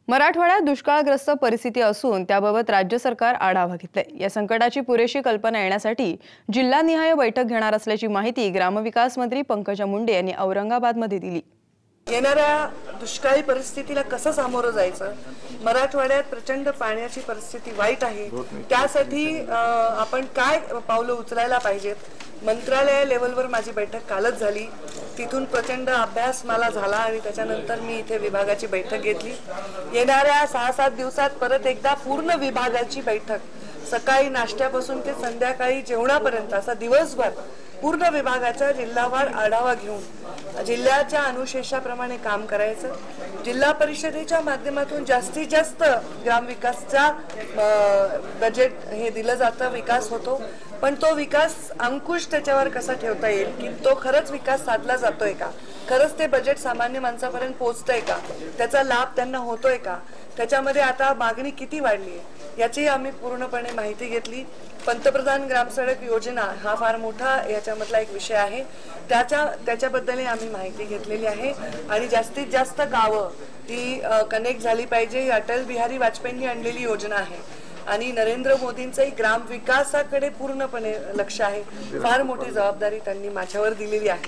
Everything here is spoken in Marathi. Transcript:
मराठवाड्यात दुष्काळग्रस्त परिस्थिती असून त्याबाबत राज्य सरकार आढावा घेतलाय। या संकटाची पुरेशी कल्पना येण्यासाठी जिल्हानिहाय बैठक घेणार असल्याची माहिती ग्रामविकास मंत्री पंकजा मुंडे यांनी औरंगाबादमध्ये दिली। येणाऱ्या दुष्काळी परिस्थितीला कसं सामोरं जायचं, मराठवाड्यात प्रचंड पाण्याची परिस्थिती वाईट आहे, त्यासाठी आपण काय पावलं उचलायला पाहिजेत, मंत्रालय लेवलवर माझी बैठक कालच झाली। तिथून प्रचंड अभ्यास मला झाला आणि त्याच्यानंतर मी इथे विभागाची बैठक घेतली। येणाऱ्या 6-7 दिवसात परत एकदा पूर्ण विभागाची बैठक, सकाळी नाश्त्यापासून ते संध्याकाळी जेवणापर्यंत असा दिवसभर पूर्ण विभागाचा जिल्हावार आढावा घेऊन जिल्ह्याच्या अनुशेषाप्रमाणे काम करायचं। जिल्हा परिषदेच्या माध्यमातून जास्तीत जास्त ग्रामविकासचा बजेट हे दिलं जातं, विकास होतो, पण तो विकास अंकुश त्याच्यावर कसा ठेवता येईल की तो खरंच विकास साधला जातोय का, खरंच ते बजेट सामान्य माणसापर्यंत पोहोचतंय का, त्याचा लाभ त्यांना होतोय का, त्याच्यामध्ये आता मागणी किती वाढली आहे याची आम्ही पूर्णपणे माहिती घेतली। पंतप्रधान ग्रामसडक योजना हा फार मोठा याच्यामधला एक विषय आहे, त्याच्याबद्दल आम्ही माहिती घेतलेली आहे आणि जास्तीत जास्त गावं ती कनेक्ट झाली पाहिजे। ही अटल बिहारी वाजपेयींनी आणलेली योजना आहे आणि नरेंद्र मोदींचंही ग्राम विकासाकडे पूर्णपणे लक्ष आहे। फार मोठी जबाबदारी त्यांनी माझ्यावर दिलेली आहे।